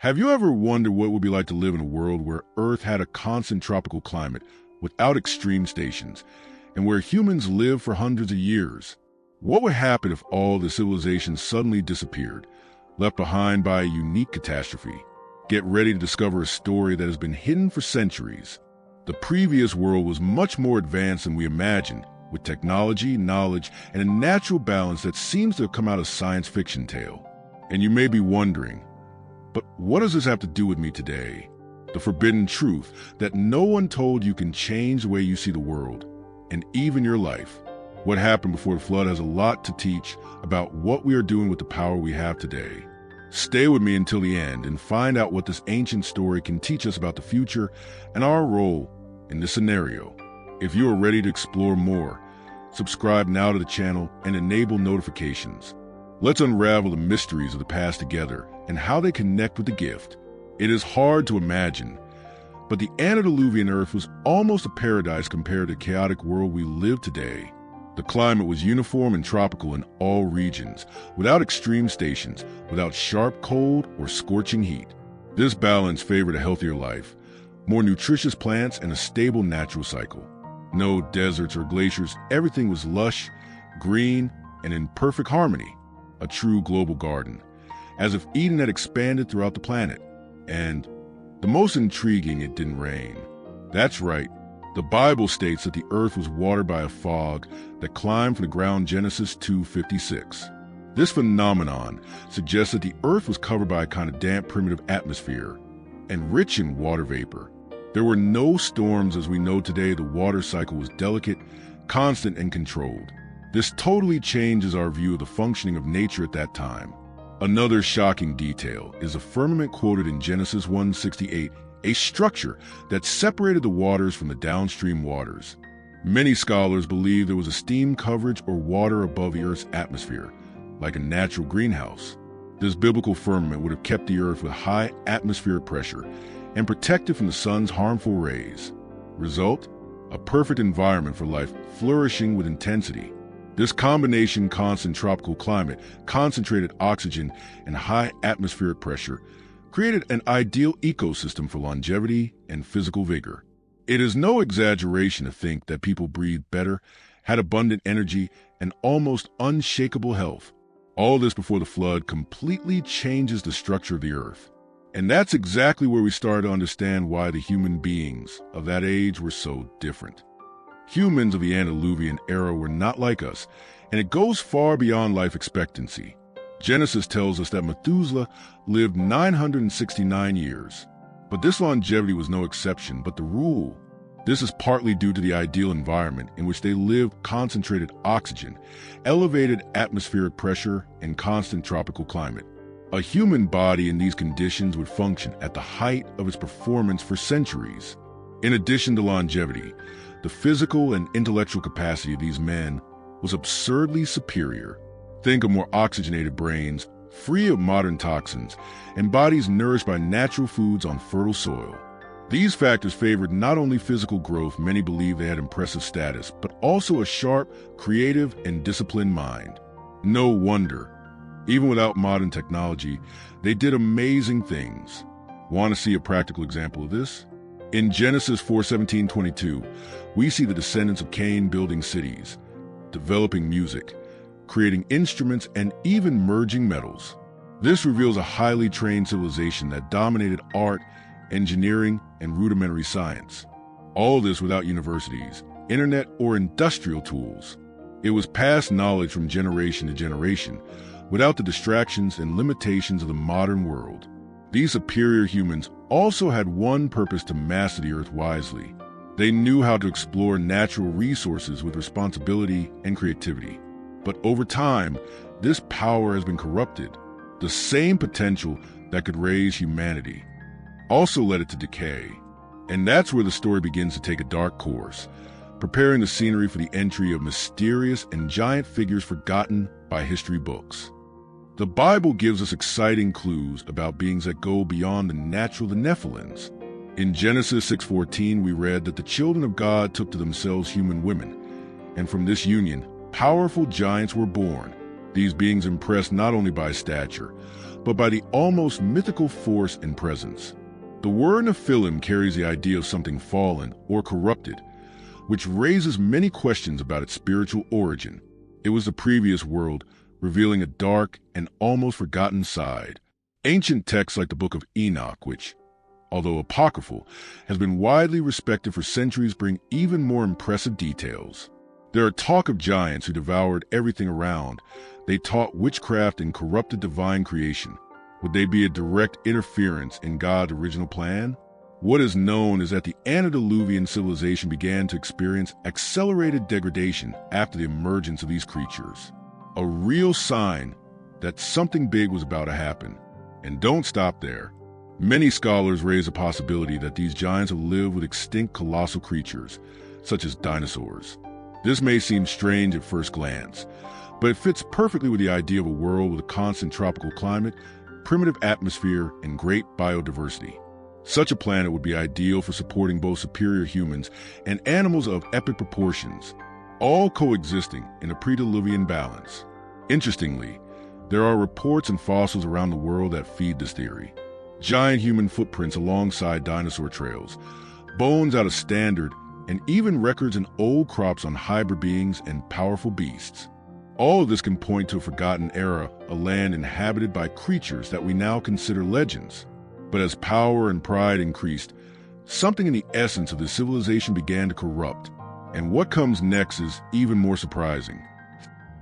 Have you ever wondered what it would be like to live in a world where Earth had a constant tropical climate without extreme stations, and where humans lived for hundreds of years? What would happen if all the civilization suddenly disappeared, left behind by a unique catastrophe? Get ready to discover a story that has been hidden for centuries. The previous world was much more advanced than we imagined, with technology, knowledge, and a natural balance that seems to have come out of science fiction tale. And you may be wondering, but what does this have to do with me today? The forbidden truth that no one told you can change the way you see the world, and even your life. What happened before the flood has a lot to teach about what we are doing with the power we have today. Stay with me until the end and find out what this ancient story can teach us about the future and our role in this scenario. If you are ready to explore more, subscribe now to the channel and enable notifications. Let's unravel the mysteries of the past together and how they connect with the gift. It is hard to imagine, but the antediluvian Earth was almost a paradise compared to the chaotic world we live today. The climate was uniform and tropical in all regions, without extreme stations, without sharp cold or scorching heat. This balance favored a healthier life, more nutritious plants, and a stable natural cycle. No deserts or glaciers, everything was lush, green, and in perfect harmony, a true global garden, as if Eden had expanded throughout the planet. And the most intriguing, it didn't rain. That's right, the Bible states that the earth was watered by a fog that climbed from the ground, Genesis 2:56. This phenomenon suggests that the earth was covered by a kind of damp, primitive atmosphere and rich in water vapor. There were no storms as we know today. The water cycle was delicate, constant, and controlled. This totally changes our view of the functioning of nature at that time. Another shocking detail is the firmament quoted in Genesis 1:68, a structure that separated the waters from the downstream waters. Many scholars believe there was a steam coverage or water above the Earth's atmosphere, like a natural greenhouse. This biblical firmament would have kept the Earth with high atmospheric pressure and protected from the sun's harmful rays. Result? A perfect environment for life, flourishing with intensity. This combination, constant tropical climate, concentrated oxygen, and high atmospheric pressure, created an ideal ecosystem for longevity and physical vigor. It is no exaggeration to think that people breathed better, had abundant energy, and almost unshakable health. All this before the flood completely changes the structure of the earth. And that's exactly where we start to understand why the human beings of that age were so different. Humans of the antediluvian era were not like us, and it goes far beyond life expectancy. Genesis tells us that Methuselah lived 969 years. But this longevity was no exception, but the rule. This is partly due to the ideal environment in which they lived: concentrated oxygen, elevated atmospheric pressure, and constant tropical climate. A human body in these conditions would function at the height of its performance for centuries. In addition to longevity, the physical and intellectual capacity of these men was absurdly superior. Think of more oxygenated brains, free of modern toxins, and bodies nourished by natural foods on fertile soil. These factors favored not only physical growth — many believe they had impressive status — but also a sharp, creative, and disciplined mind. No wonder, even without modern technology, they did amazing things. Want to see a practical example of this? In Genesis 4:17-22, we see the descendants of Cain building cities, developing music, creating instruments, and even merging metals. This reveals a highly trained civilization that dominated art, engineering, and rudimentary science. All this without universities, internet, or industrial tools. It was passed knowledge from generation to generation, without the distractions and limitations of the modern world. These superior humans also had one purpose: to master the earth wisely. They knew how to explore natural resources with responsibility and creativity. But over time, this power has been corrupted. The same potential that could raise humanity also led it to decay. And that's where the story begins to take a dark course, preparing the scenery for the entry of mysterious and giant figures forgotten by history books. The Bible gives us exciting clues about beings that go beyond the natural, the Nephilims. In Genesis 6:14, we read that the children of God took to themselves human women, and from this union, powerful giants were born. These beings impressed not only by stature, but by the almost mythical force and presence. The word Nephilim carries the idea of something fallen or corrupted, which raises many questions about its spiritual origin. It was the previous world, revealing a dark and almost forgotten side. Ancient texts like the Book of Enoch, which, although apocryphal, has been widely respected for centuries, bring even more impressive details. There are talk of giants who devoured everything around. They taught witchcraft and corrupted divine creation. Would they be a direct interference in God's original plan? What is known is that the antediluvian civilization began to experience accelerated degradation after the emergence of these creatures. A real sign that something big was about to happen. And don't stop there. Many scholars raise the possibility that these giants have lived with extinct colossal creatures, such as dinosaurs. This may seem strange at first glance, but it fits perfectly with the idea of a world with a constant tropical climate, primitive atmosphere, and great biodiversity. Such a planet would be ideal for supporting both superior humans and animals of epic proportions, all coexisting in a pre-Diluvian balance. Interestingly, there are reports and fossils around the world that feed this theory. Giant human footprints alongside dinosaur trails, bones out of standard, and even records in old crops on hybrid beings and powerful beasts. All of this can point to a forgotten era, a land inhabited by creatures that we now consider legends. But as power and pride increased, something in the essence of the civilization began to corrupt. And what comes next is even more surprising.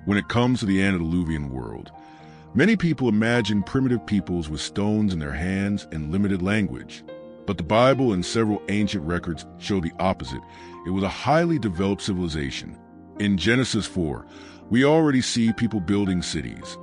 When it comes to the antediluvian world, many people imagine primitive peoples with stones in their hands and limited language. But the Bible and several ancient records show the opposite. It was a highly developed civilization. In Genesis 4, we already see people building cities,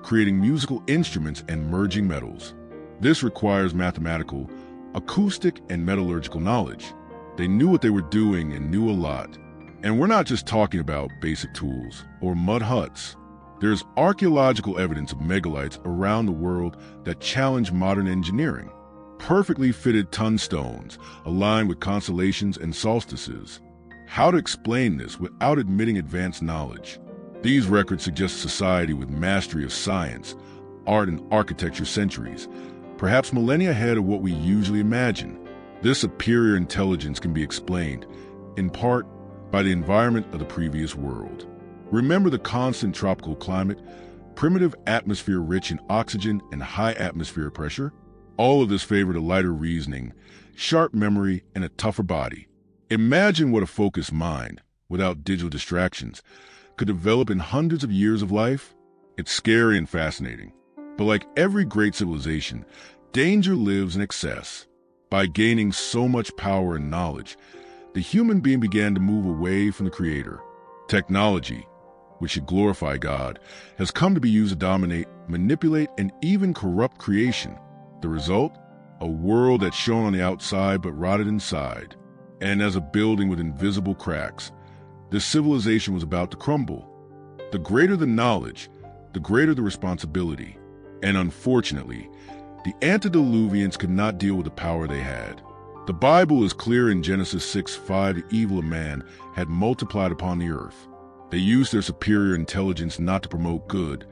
creating musical instruments, and merging metals. This requires mathematical, acoustic, and metallurgical knowledge. They knew what they were doing and knew a lot. And we're not just talking about basic tools or mud huts. There's archaeological evidence of megalithes around the world that challenge modern engineering. Perfectly fitted tunstones aligned with constellations and solstices. How to explain this without admitting advanced knowledge? These records suggest a society with mastery of science, art, and architecture centuries, perhaps millennia ahead of what we usually imagine. This superior intelligence can be explained, in part, by the environment of the previous world. Remember the constant tropical climate, primitive atmosphere rich in oxygen and high atmospheric pressure? All of this favored a lighter reasoning, sharp memory, and a tougher body. Imagine what a focused mind, without digital distractions, could develop in hundreds of years of life. It's scary and fascinating. But like every great civilization, danger lives in excess. By gaining so much power and knowledge, the human being began to move away from the Creator. Technology, which should glorify God, has come to be used to dominate, manipulate, and even corrupt creation. The result? A world that shone on the outside but rotted inside. And as a building with invisible cracks, this civilization was about to crumble. The greater the knowledge, the greater the responsibility. And unfortunately, the antediluvians could not deal with the power they had. The Bible is clear in Genesis 6:5, the evil of man had multiplied upon the earth. They used their superior intelligence not to promote good,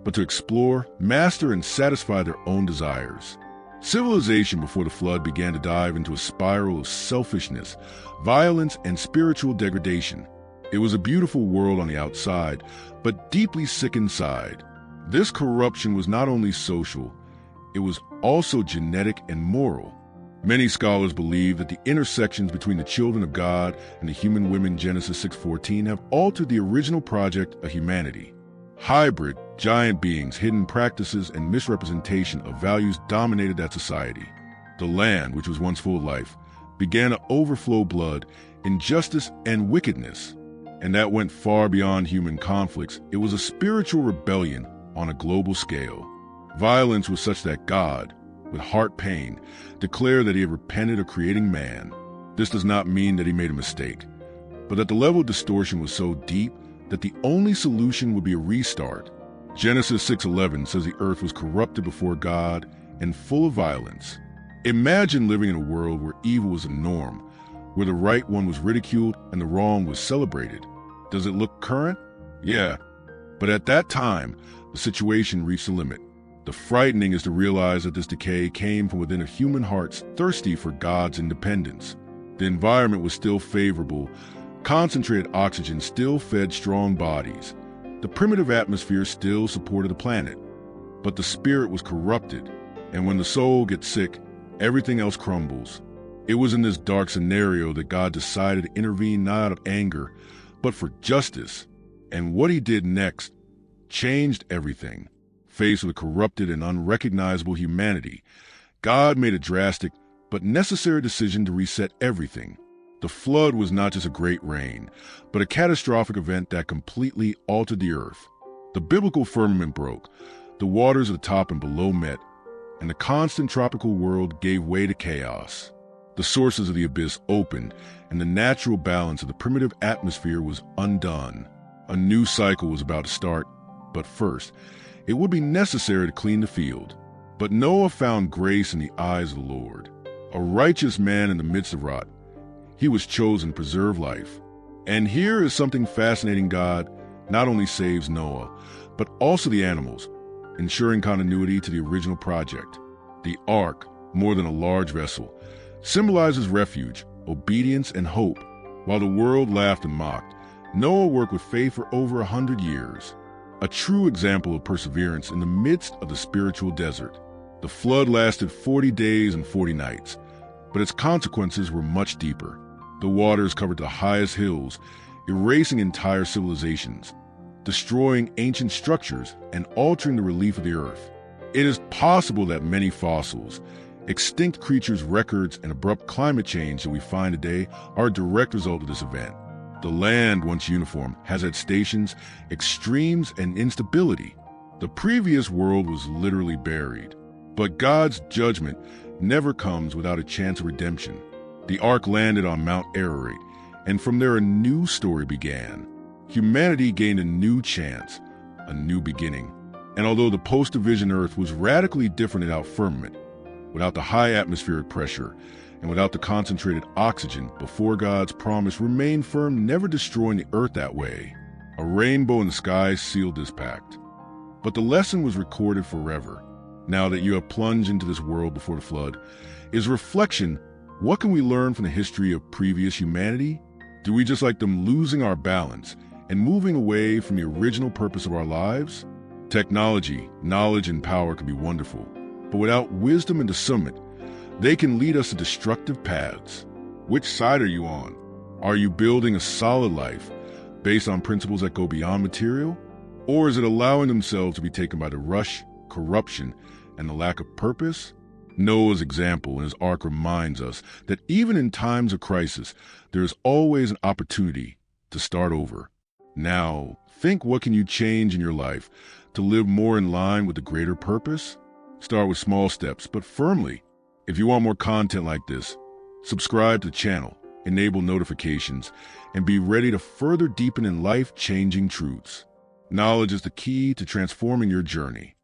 but to explore, master, and satisfy their own desires. Civilization before the flood began to dive into a spiral of selfishness, violence, and spiritual degradation. It was a beautiful world on the outside, but deeply sick inside. This corruption was not only social, it was also genetic and moral. Many scholars believe that the intersections between the children of God and the human women Genesis 6:14 have altered the original project of humanity. Hybrid, giant beings, hidden practices, and misrepresentation of values dominated that society. The land, which was once full of life, began to overflow blood, injustice, and wickedness. And that went far beyond human conflicts. It was a spiritual rebellion on a global scale. Violence was such that God, with heart pain, declared that he had repented of creating man. This does not mean that he made a mistake, but that the level of distortion was so deep that the only solution would be a restart. Genesis 6:11 says the earth was corrupted before God and full of violence. Imagine living in a world where evil was a norm, where the right one was ridiculed and the wrong was celebrated. Does it look current? Yeah. But at that time, the situation reached a limit. The frightening is to realize that this decay came from within a human heart's thirsty for God's independence. The environment was still favorable. Concentrated oxygen still fed strong bodies. The primitive atmosphere still supported the planet. But the spirit was corrupted, and when the soul gets sick, everything else crumbles. It was in this dark scenario that God decided to intervene not out of anger, but for justice. And what he did next changed everything. Faced with corrupted and unrecognizable humanity, God made a drastic but necessary decision to reset everything. The flood was not just a great rain, but a catastrophic event that completely altered the earth. The biblical firmament broke, the waters of the top and below met, and the constant tropical world gave way to chaos. The sources of the abyss opened, and the natural balance of the primitive atmosphere was undone. A new cycle was about to start, but first, it would be necessary to clean the field. But Noah found grace in the eyes of the Lord. A righteous man in the midst of rot, he was chosen to preserve life. And here is something fascinating. God not only saves Noah, but also the animals, ensuring continuity to the original project. The ark, more than a large vessel, symbolizes refuge, obedience, and hope. While the world laughed and mocked, Noah worked with faith for over 100 years. A true example of perseverance in the midst of the spiritual desert. The flood lasted 40 days and 40 nights, but its consequences were much deeper. The waters covered the highest hills, erasing entire civilizations, destroying ancient structures, and altering the relief of the earth. It is possible that many fossils, extinct creatures' records, and abrupt climate change that we find today are a direct result of this event. The land, once uniform, has had stations, extremes, and instability. The previous world was literally buried. But God's judgment never comes without a chance of redemption. The ark landed on Mount Ararat, and from there a new story began. Humanity gained a new chance, a new beginning. And although the post-division Earth was radically different without firmament, without the high atmospheric pressure, and without the concentrated oxygen, before God's promise remained firm, never destroying the earth that way. A rainbow in the sky sealed this pact. But the lesson was recorded forever. Now that you have plunged into this world before the flood, is reflection. What can we learn from the history of previous humanity? Do we, just like them, losing our balance and moving away from the original purpose of our lives? Technology, knowledge, and power can be wonderful, but without wisdom and discernment, they can lead us to destructive paths. Which side are you on? Are you building a solid life based on principles that go beyond material? Or is it allowing themselves to be taken by the rush, corruption, and the lack of purpose? Noah's example and his ark reminds us that even in times of crisis, there is always an opportunity to start over. Now, think, what can you change in your life to live more in line with the greater purpose? Start with small steps, but firmly. If you want more content like this, subscribe to the channel, enable notifications, and be ready to further deepen in life-changing truths. Knowledge is the key to transforming your journey.